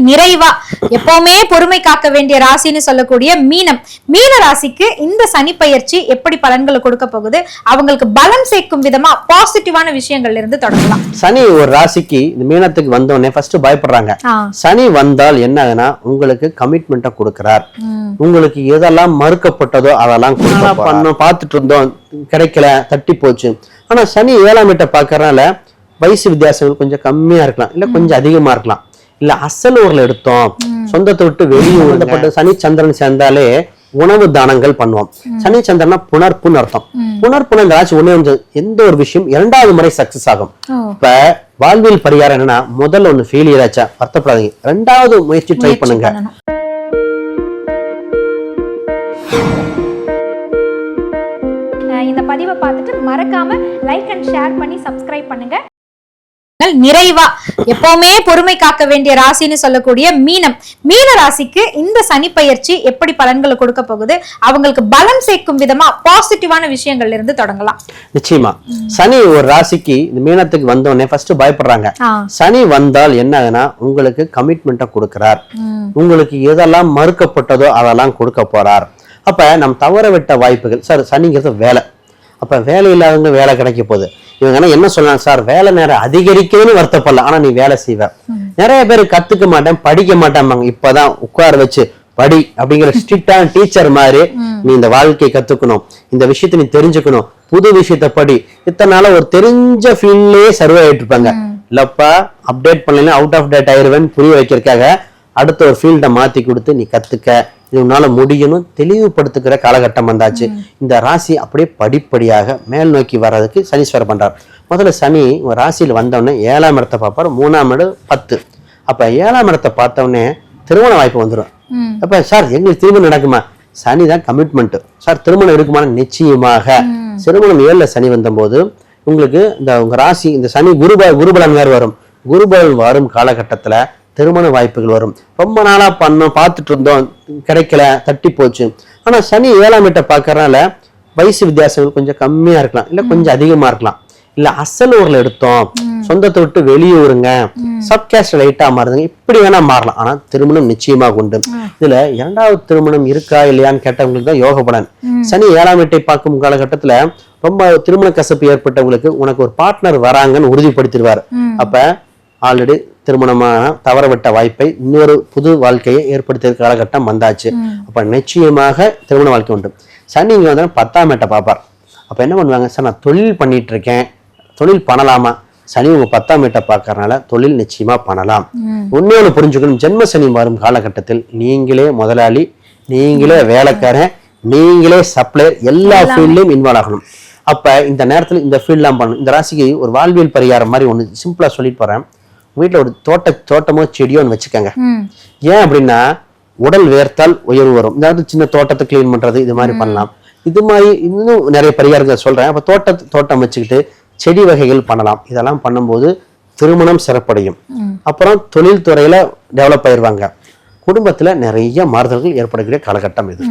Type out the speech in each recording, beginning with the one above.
நிறைவா எப்பவுமே பொறுமை காக்க வேண்டிய ராசின்னு சொல்லக்கூடிய மீன ராசிக்கு இந்த சனி பயிற்சி எப்படி பலன்களை கொடுக்க போகுது, அவங்களுக்கு பலம் சேர்க்கும் விதமா பாசிட்டிவான விஷயங்கள்ல இருந்து தொடங்கலாம். சனி ஒரு ராசிக்கு இந்த மீனத்துக்கு வந்தோடனே ஃபர்ஸ்ட் பயப்படுறாங்க. சனி வந்தால் என்ன ஆகுனா உங்களுக்கு கமிட்மெண்ட்டை கொடுக்கிறார். உங்களுக்கு எதெல்லாம் மறுக்கப்பட்டதோ அதெல்லாம் பார்த்துட்டு இருந்தோம், கிடைக்கல, தட்டி போச்சு. ஆனா சனி 7ஆம் வீட்டை பார்க்கறதுனால வயசு வித்தியாசங்கள் கொஞ்சம் கம்மியா இருக்கலாம், இல்ல கொஞ்சம் அதிகமா இருக்கலாம். இல்ல அசல் ஊர்ல எடுத்தோம், சொந்தத்தை விட்டு வெளியூர் சனி சந்திரன் சேர்ந்தாலே உணவு தானங்கள் பண்ணுவோம். சனி சந்திரனா புணர்ப்புன்னு அர்த்தம். புணர்ப்புன்னு இந்த ராசி ஒண்ணு எந்த ஒரு விஷயம் 2வது முறை சக்சஸ் ஆகும். இப்ப வாழ்வியல் பரிகாரம் என்னன்னா, முதல்ல ஒண்ணு ஃபெயிலியர் ஆச்சா வருத்தப்படாதீங்க, 2வது முயற்சி ட்ரை பண்ணுங்க. இந்த பதிவை பார்த்துட்டு மறக்காம லைக் அண்ட் ஷேர் பண்ணி சப்ஸ்கிரைப் பண்ணுங்க. நிறைவா எப்பவுமே பொறுமை காக்க வேண்டிய ராசின்னு சொல்லக்கூடிய மீன ராசிக்கு இந்த சனி பயிற்சி எப்படி பலன்களை கொடுக்க போகுது, அவங்களுக்கு பலம் சேர்க்கும் விதமா பாசிட்டிவான விஷயங்கள்ல இருந்து தொடங்கலாம். நிச்சயமா சனி ஒரு ராசிக்கு இந்த மீனத்துக்கு வந்தோடனே ஃபர்ஸ்ட் பயப்படுறாங்க. சனி வந்தால் என்ன ஆகுனா உங்களுக்கு கமிட்மெண்ட்டை கொடுக்கிறார். உங்களுக்கு எதெல்லாம் மறுக்கப்பட்டதோ அதெல்லாம் கொடுக்க போறார். அப்ப நம்ம தவற விட்ட வாய்ப்புகள், சார் சனிங்கிறது வேலை, அப்ப வேலை இல்லாதவங்க வேலை கிடைக்க போகுது. இவங்க என்ன சொல்லலாம், சார் வேலை நேரம் அதிகரிக்குதுன்னு வருத்தப்படல, ஆனா நீ வேலை செய்வ. நிறைய பேர் கத்துக்க மாட்டேன், படிக்க மாட்டேன், இப்பதான் உட்கார வச்சு படி அப்படிங்கிற ஸ்ட்ரிக்டான டீச்சர் மாதிரி நீ இந்த வாழ்க்கையை கத்துக்கணும், இந்த விஷயத்த நீ தெரிஞ்சுக்கணும், புது விஷயத்த படி. இத்தனை நாள ஒரு தெரிஞ்ச ஃபீல்ட்லயே சர்வே ஆயிட்டு இருப்பாங்க. இல்லப்பா அப்டேட் பண்ணல, அவுட் ஆஃப் டேட் ஆயிருவேன்னு புரிய வைக்கிறதுக்காக அடுத்த ஒரு ஃபீல்டை மாத்தி கொடுத்து நீ கத்துக்க, இது உன்னால முடியணும் தெளிவுபடுத்துக்கிற காலகட்டம் வந்தாச்சு. இந்த ராசி அப்படியே படிப்படியாக மேல் நோக்கி வர்றதுக்கு சனீஸ்வரர் பண்றார். முதல்ல சனி ஒரு ராசியில் வந்தோடனே 7ஆம் இடத்தை பார்ப்பார், 3ஆம் இடம் 10. அப்ப 7ஆம் இடத்தை பார்த்தோடனே திருமண வாய்ப்பு வந்துடும். அப்ப சார் எங்களுக்கு திருமணம் நடக்குமா, சனி தான் கமிட்மெண்ட். சார் திருமணம் இருக்குமான நிச்சயமாக திருமணம் 7ல சனி வந்தபோது உங்களுக்கு இந்த உங்க ராசி இந்த சனி குருபலன் வேறு வரும். குருபலன் வரும் காலகட்டத்துல திருமண வாய்ப்புகள் வரும். ரொம்ப நாளா பார்த்துட்டு இருந்தோம், கிடைக்கல, தட்டி போச்சு. ஆனா சனி 7ஆம் வீட்டை பார்க்கறதுனால வயசு வித்தியாசங்கள் கொஞ்சம் கம்மியா இருக்கலாம், இல்ல கொஞ்சம் அதிகமா இருக்கலாம். இல்ல அசல் ஊர்ல எடுத்தோம், சொந்தத்தை விட்டு வெளியூருங்க, சப்காஸ்ட் லைட்டா மாறுதுங்க, இப்படி வேணா மாறலாம். ஆனா திருமணம் நிச்சயமாக உண்டு. இதுல 2வது திருமணம் இருக்கா இல்லையான்னு கேட்டவங்களுக்கு தான் யோகப்பலன். சனி 7ஆம் வீட்டை பார்க்கும் காலகட்டத்துல ரொம்ப திருமண கசப்பு ஏற்பட்டவங்களுக்கு உனக்கு ஒரு பார்ட்னர் வராங்கன்னு உறுதிப்படுத்திடுவார். அப்ப ஆல்ரெடி திருமணமான தவறவிட்ட வாய்ப்பை இன்னொரு புது வாழ்க்கையை ஏற்படுத்திய காலகட்டம் வந்தாச்சு. அப்ப நிச்சயமாக திருமண வாழ்க்கை உண்டு. சனி இங்க வந்து 10ஆம் வீட்டை பார்ப்பார். அப்ப என்ன பண்ணுவாங்க, சார் நான் தொழில் பண்ணிட்டு இருக்கேன், தொழில் பண்ணலாமா? சனி உங்க 10ஆம் வீட்டை பார்க்கறதுனால தொழில் நிச்சயமா பண்ணலாம். உண்மையோடு புரிஞ்சுக்கணும், ஜென்ம சனி வரும் காலகட்டத்தில் நீங்களே முதலாளி, நீங்களே வேலைக்காரன், நீங்களே சப்ளையர், எல்லா ஃபீல்ட்லயும் இன்வால்வ் ஆகணும். அப்ப இந்த நேரத்துல இந்த ஃபீல்ட்லாம் பண்ணணும். இந்த ராசிக்கு ஒரு வாழ்வியல் பரிகாரம் மாதிரி ஒண்ணு சிம்பிளா சொல்லிட்டு போறேன். வீட்டுல ஒரு தோட்டமோ செடியோன்னு வச்சுக்கோங்க. ஏன் அப்படின்னா உடல் வேர்த்தால் உயர்வு வரும். இந்த சின்ன தோட்டத்தை கிளீன் பண்றது இது மாதிரி பண்ணலாம். இது மாதிரி இன்னும் நிறைய பரிகாரங்கள் சொல்றேன். அப்ப தோட்டம் வச்சுக்கிட்டு செடி வகைகள் பண்ணலாம். இதெல்லாம் பண்ணும்போது திருமணம் சிறப்படையும். அப்புறம் தொழில் துறையில டெவலப் ஆயிருவாங்க. குடும்பத்துல நிறைய மாறுதல்கள் ஏற்படக்கூடிய காலகட்டம் இது.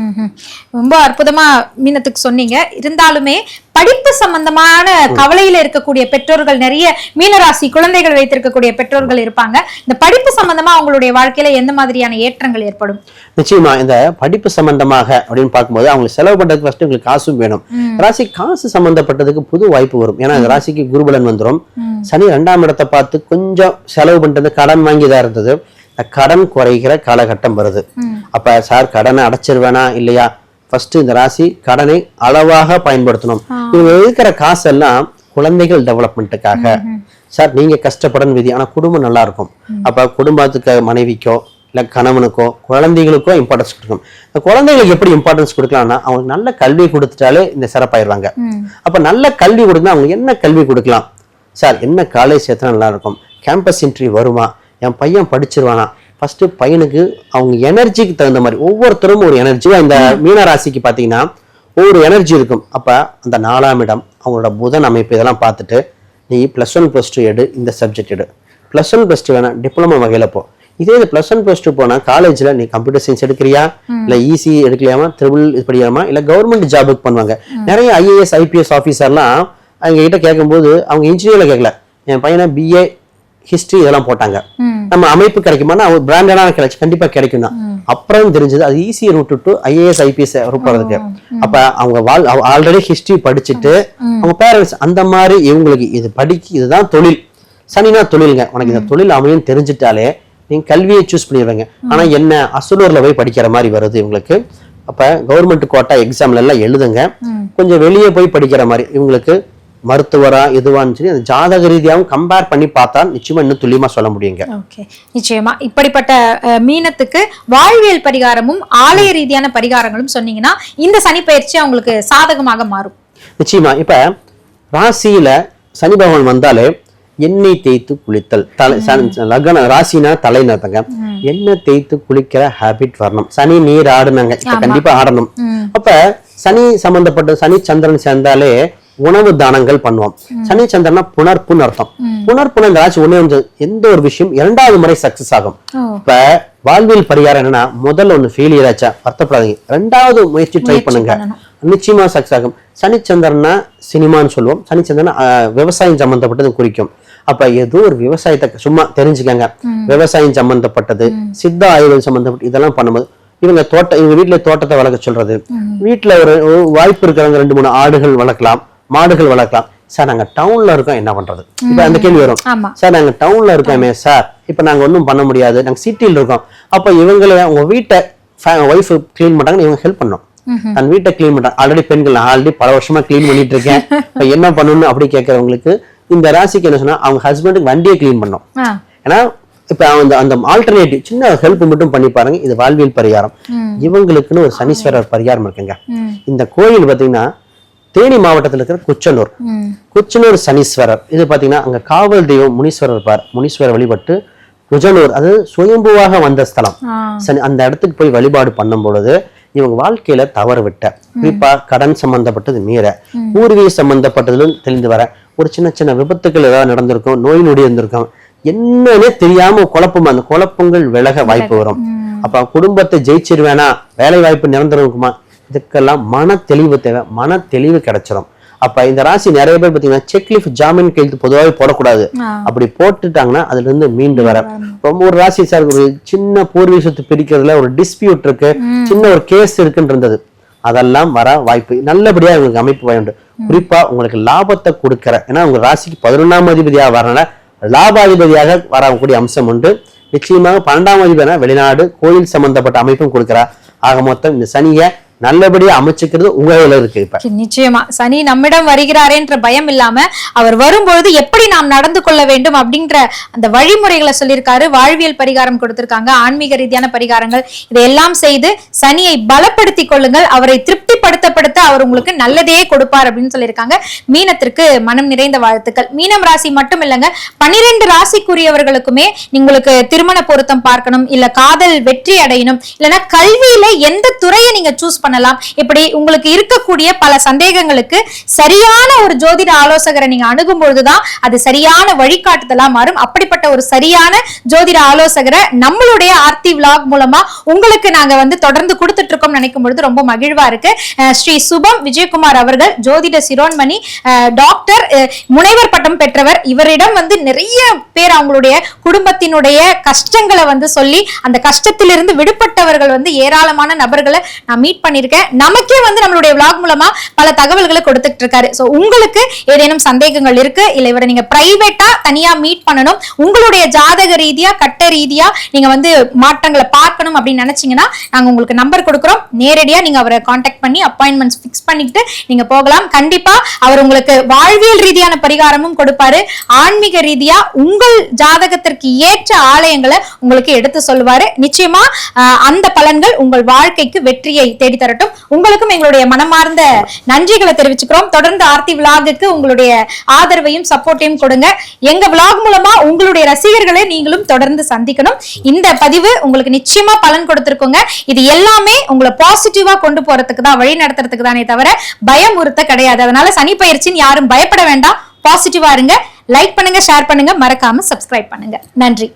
ரொம்ப அற்புதமா மீனத்துக்கு சொன்னீங்க. இருந்தாலுமே படிப்பு சம்பந்தமான கவலையில இருக்கக்கூடிய பெற்றோர்கள், நிறைய மீனராசி குழந்தைகள் வைத்திருக்கக்கூடிய பெற்றோர்கள் இருப்பாங்க. இந்த படிப்பு சம்பந்தமா அவங்களுடைய வாழ்க்கையில எந்த மாதிரியான ஏற்றங்கள் ஏற்படும்? நிச்சயமா இந்த படிப்பு சம்பந்தமாக அப்படின்னு பார்க்கும்போது அவங்களுக்கு செலவு பண்றதுக்கு ஃபர்ஸ்ட் உங்களுக்கு காசும் வேணும். ராசி காசு சம்பந்தப்பட்டதுக்கு புது வாய்ப்பு வரும். ஏன்னா இந்த ராசிக்கு குருபலன் வந்துடும். சனி 2ஆம் இடத்தை பார்த்து கொஞ்சம் செலவு பண்றது, கடன் வாங்கிதான் இருந்தது, கடன் குறைகிற காலகட்டம் வருது. அப்ப சார் கடனை அடைச்சிருவேனா இல்லையா, ஃபர்ஸ்ட் இந்த ராசி கடனை அளவாக பயன்படுத்தணும். இவங்க இருக்கிற காசெல்லாம் குழந்தைகள் டெவலப்மெண்ட்டுக்காக. சார் நீங்க கஷ்டப்படணும் விதி, ஆனா குடும்பம் நல்லா இருக்கும். அப்ப குடும்பத்துக்கு மனைவிக்கோ இல்ல கணவனுக்கோ குழந்தைகளுக்கோ இம்பார்ட்டன்ஸ் கொடுக்கணும். இந்த குழந்தைகளுக்கு எப்படி இம்பார்ட்டன்ஸ் கொடுக்கலாம்னா அவங்களுக்கு நல்ல கல்வி கொடுத்துட்டாலே இந்த சிறப்பாயிருவாங்க. அப்ப நல்ல கல்வி கொடுத்தா அவங்க என்ன கல்வி கொடுக்கலாம், சார் என்ன காலேஜ் சேர்த்தா நல்லா இருக்கும், கேம்பஸ் இன்டர்வியூ வருமா, என் பையன் படிச்சிருவானா, ஃபர்ஸ்ட் பையனுக்கு அவங்க எனர்ஜிக்கு தகுந்த மாதிரி ஒவ்வொருத்தரும் ஒரு எனர்ஜி. இந்த மீனராசிக்கு பாத்தீங்கன்னா ஒவ்வொரு எனர்ஜி இருக்கும். அப்ப அந்த 4ஆம் இடம் அவங்களோட புதன் அமைப்பு இதெல்லாம் பார்த்துட்டு நீ +1 +2 எடு, இந்த சப்ஜெக்ட் எடு, +1 +2 வேணா டிப்ளமோ வகையில போ. இதே இது +1 +2 போனா காலேஜ்ல நீ கம்ப்யூட்டர் சயின்ஸ் எடுக்கிறியா, இல்ல இசி எடுக்கலாமா, ட்ரிபிள் படிக்கலாமா, இல்ல கவர்மெண்ட் ஜாபுக்கு பண்ணுவாங்க. நிறைய IAS IPS ஆஃபீஸர்லாம் அவங்க கிட்ட கேட்கும்போது அவங்க இன்ஜினியர்ல கேட்கல, என் பையனை BA ஹிஸ்டரி இதெல்லாம் போட்டாங்க. நம்ம அமைப்பு கிடைக்குமானா பிராண்டடான கிடைச்சு கண்டிப்பா கிடைக்கும் தான். அப்புறம் தெரிஞ்சது அது easy route to IAS IPS போறதுக்கு. அப்ப அவங்க ஆல்ரெடி ஹிஸ்டரி படிச்சுட்டு அவங்க பேரண்ட்ஸ் அந்த மாதிரி இவங்களுக்கு இது இதுதான் தொழில். சனினா தொழிலுங்க. உனக்கு இந்த தொழில் அமையும் தெரிஞ்சுட்டாலே நீங்க கல்வியை சூஸ் பண்ணிடுவாங்க. ஆனா என்ன அசலூர்ல போய் படிக்கிற மாதிரி வருது இவங்களுக்கு. அப்ப கவர்மெண்ட் கோட்டா எக்ஸாம்ல எல்லாம் எழுதுங்க, கொஞ்சம் வெளியே போய் படிக்கிற மாதிரி இவங்களுக்கு மருத்துவரா எதுவான்னு சொல்லி அந்த ஜாதக ரீதியாகவும் கம்பேர் பண்ணி பார்த்தா நிச்சயமா இன்னும் துல்லியமா சொல்ல முடியுங்க. நிச்சயமா இப்படிப்பட்ட மீனத்துக்கு வாழ்வியல் பரிகாரமும் ஆலய ரீதியான பரிகாரங்களும் சொன்னீங்கன்னா இந்த சனி பயிற்சி அவங்களுக்கு சாதகமாக மாறும். நிச்சயமா இப்ப ராசியில சனி பகவான் வந்தாலே எண்ணெய் தேய்த்து குளித்தல், லக்ன ராசினா தலைன்னு அர்த்தங்க. எண்ணெய் தேய்த்து குளிக்கிற ஹாபிட் வரணும். சனி நீர் ஆடுனாங்க, இப்ப கண்டிப்பா ஆடணும். அப்ப சனி சம்பந்தப்பட்ட சனி சந்திரன் சேர்ந்தாலே உணவு தானங்கள் பண்ணுவோம். சனி சந்திரனா புனர்ப்புன்னு அர்த்தம். புனர்ப்புன இந்த ராசி ஒண்ணு எந்த ஒரு விஷயம் 2வது முறை சக்சஸ் ஆகும். இப்ப வாழ்வியல் பரிகாரம் என்னன்னா முதல்ல ஒண்ணு ஃபெயிலியர் ஆச்சா வருத்தப்படாதீங்க, 2வது முயற்சி ட்ரை பண்ணுங்க, நிச்சயமா சக்சஸ் ஆகும். சனிச்சந்திரனா சினிமான்னு சொல்லுவோம், சனிச்சந்திரனா விவசாயம் சம்பந்தப்பட்டது குறிக்கும். அப்ப ஏதோ ஒரு விவசாயத்தை சும்மா தெரிஞ்சுக்கங்க, விவசாயம் சம்பந்தப்பட்டது சித்த ஆயுர்வேதம் சம்பந்தப்பட்டு இதெல்லாம் பண்ணும்போது இவங்க வீட்டுல தோட்டத்தை வளர்க்க சொல்றது, வீட்டுல ஒரு வாய்ப்பு இருக்கிறவங்க 2-3 ஆடுகள் வளர்க்கலாம், மாடுகள் வளர்க்கலாம். சார் நாங்க டவுன்ல இருக்கோம் என்ன பண்றது? இப்ப அந்த கேள்வி வரும். சார் நாங்க டவுன்ல இருக்கோமே சார், இப்ப நாங்க ஒன்றும் பண்ண முடியாது, நாங்க சிட்டில இருக்கோம். அப்ப இவங்களை உங்க வீட்டை ஒய்ஃப் கிளீன் பண்றாங்க, இவங்க ஹெல்ப் பண்ணணும். தன் வீட்டை கிளீன் பண்றாங்க. ஆல்ரெடி பெண்கள் ஆல்ரெடி பல வருஷமா கிளீன் பண்ணிட்டு இருக்கேன், இப்ப என்ன பண்ணணும் அப்படி கேட்கறவங்களுக்கு இந்த ராசிக்கு என்ன சொன்னா அவங்க ஹஸ்பண்டுக்கு வண்டியை கிளீன் பண்ணும். ஏன்னா இப்ப அந்த ஆல்டர்னேட்டிவ் சின்ன ஹெல்ப் மட்டும் பண்ணி பாருங்க. இது வாழ்வியல் பரிகாரம். இவங்களுக்குன்னு ஒரு சனீஸ்வரர் பரிகாரம் இருக்குங்க. இந்த கோயில் பாத்தீங்கன்னா தேனி மாவட்டத்தில் இருக்கிற குச்சனூர் சனீஸ்வரர். இது பாத்தீங்கன்னா அங்க காவல் தெய்வம் முனீஸ்வரர் இருப்பார். முனீஸ்வரர் வழிபட்டு குஜனூர் அது சுயம்புவாக வந்த ஸ்தலம். அந்த இடத்துக்கு போய் வழிபாடு பண்ணும் பொழுது இவங்க வாழ்க்கையில தவறு விட்ட குறிப்பா கடன் சம்பந்தப்பட்டது மீற, பூர்வீக சம்பந்தப்பட்டதுல தெளிந்து வர, ஒரு சின்ன சின்ன விபத்துக்கள் ஏதாவது நடந்திருக்கும், நோய் நொடி இருந்திருக்கும், என்னன்னே தெரியாம குழப்பம், அந்த குழப்பங்கள் விலக வாய்ப்பு வரும். அப்ப குடும்பத்தை ஜெயிச்சிருவேனா, வேலை வாய்ப்பு நிரந்தரம் இருக்குமா, இதுக்கெல்லாம் மன தெளிவு தேவை. மன தெளிவு கிடைச்சிடும். அப்ப இந்த ராசி நிறைய பேர் பாத்தீங்கன்னா செக்லிஃப் ஜாமீன் கையெழுத்து பொதுவாக போடக்கூடாது. அப்படி போட்டுட்டாங்கன்னா அதுல இருந்து மீண்டு வர ரொம்ப ஒரு ராசி சார் ஒரு சின்ன பூர்வீக சொத்து பிரிக்கிறதுல ஒரு டிஸ்பியூட் இருக்கு, சின்ன ஒரு கேஸ் இருக்குன்னு இருந்தது, அதெல்லாம் வர வாய்ப்பு நல்லபடியா உங்களுக்கு அமைப்பு வேண்டும். குறிப்பா உங்களுக்கு லாபத்தை கொடுக்கிற, ஏன்னா உங்க ராசிக்கு 11ஆம் அதிபதியாக வரனால லாபாதிபதியாக வரக்கூடிய அம்சம் உண்டு. நிச்சயமாக 12ஆம் அதிபதியான வெளிநாடு கோயில் சம்பந்தப்பட்ட அமைப்பும் கொடுக்கிறா. ஆக மொத்தம் இந்த சனியை நல்லபடியா அமைச்சுக்கிறது உங்க கையில இருக்கு. இப்ப நிச்சயமா சனி நம்மிடம் வருகிறாரேன்ற பயம் இல்லாம அவர் வரும்பொழுது எப்படி நாம் நடந்து கொள்ள வேண்டும் அப்படின்ற அந்த வழிமுறைகளை சொல்லியிருக்காரு. வாழ்வியல் பரிகாரம் கொடுத்திருக்காங்க, ஆன்மீக ரீதியான பரிகாரங்கள், இதையெல்லாம் செய்து சனியை பலப்படுத்தி கொள்ளுங்கள். அவரை திருப்திப்படுத்த அவர் உங்களுக்கு நல்லதே கொடுப்பார் அப்படின்னு சொல்லியிருக்காங்க. மீனத்திற்கு மனம் நிறைந்த வாழ்த்துக்கள். மீனம் ராசி மட்டும் இல்லைங்க, 12 ராசிக்குரியவர்களுக்குமே உங்களுக்கு திருமண பொருத்தம் பார்க்கணும், இல்ல காதல் வெற்றி அடையணும், இல்லைன்னா கல்வியில எந்த துறையை நீங்க சூஸ் பண்ணலாம், இப்படி உங்களுக்கு இருக்கக்கூடிய பல சந்தேகங்களுக்கு சரியான ஒரு ஜோதிட ஆலோசகரை நீங்க அணுகும் பொழுதுதான் அது சரியான வழிகாட்டுதலா மாறும். அப்படிப்பட்ட ஒரு சரியான ஜோதிட ஆலோசகரை நம்மளுடைய ஆர்த்தி விலாக் மூலமா உங்களுக்கு நாங்க தொடர்ந்து கொடுத்துட்டு இருக்கோம் நினைக்கும் பொழுது ரொம்ப மகிழ்வா இருக்கு. ஸ்ரீ சுபம் விஜயகுமார் அவர்கள் ஜோதிட சிரோன்மணி, டாக்டர், முனைவர் பட்டம் பெற்றவர். இவரிடம் நிறைய பேர் அவங்களுடைய குடும்பத்தினுடைய கஷ்டங்களை சொல்லி அந்த கஷ்டத்திலிருந்து விடுபட்டவர்கள் ஏராளமான நபர்களை நான் மீட் பண்ணிருக்கேன். நமக்கே நம்மளுடைய vlog மூலமா பல தகவல்களை கொடுத்துட்டு இருக்காரு. சோ உங்களுக்கு ஏதேனும் சந்தேகங்கள் இருக்கு, இல்ல இவரை நீங்க பிரைவேட்டா தனியா மீட் பண்ணணும், உங்களுடைய ஜாதக ரீதியா கட்ட ரீதியா நீங்க மாற்றங்களை பார்க்கணும் அப்படின்னு நினைச்சீங்கன்னா நாங்க உங்களுக்கு நம்பர் கொடுக்குறோம். நேரடியா நீங்க அவரை கான்டாக்ட் பண்ணி அப்பாயின்மெண்ட்ஸ் ஃபிக்ஸ் பண்ணிட்டு நீங்க போகலாம். கண்டிப்பா அவர் உங்களுக்கு வாழ்வியல் ரீதியான பரிகாரமும் கொடுப்பாரு, ஆன்மீக ரீதியா உங்கள் ஜாதகத்திற்கு ஏற்ற ஆலயங்களை உங்களுக்கு எடுத்து சொல்லுவாரு. நிச்சயமா அந்த பலன்கள் உங்கள் வாழ்க்கைக்கு வெற்றியை தேடி தரட்டும். உங்களுக்கும் எங்களுடைய மனமார்ந்த நன்றிகளை தெரிவிச்சுக்கிறோம். தொடர்ந்து ஆர்த்தி விலாகுக்கு உங்களுடைய ஆதரவையும் சப்போர்ட்டையும் கொடுங்க. எங்க விலாக் மூலமா உங்களுடைய ரசிகர்களை நீங்களும் தொடர்ந்து சந்திக்கணும். இந்த பதிவு உங்களுக்கு நிச்சயமா பலன் கொடுத்திருக்குங்க. இது எல்லாமே உங்களை பாசிட்டிவா கொண்டு போறதுக்கு தான், வழி நடத்துறதுக்கு தானே தவிர பயமுறுத்த கிடையாது. அதனால சனி பயிற்சின்னு யாரும் பயப்பட வேண்டாம், பாசிட்டிவா இருங்க. லைக் பண்ணுங்க, ஷேர் பண்ணுங்க, மறக்காம சப்ஸ்கிரைப் பண்ணுங்க. நன்றி.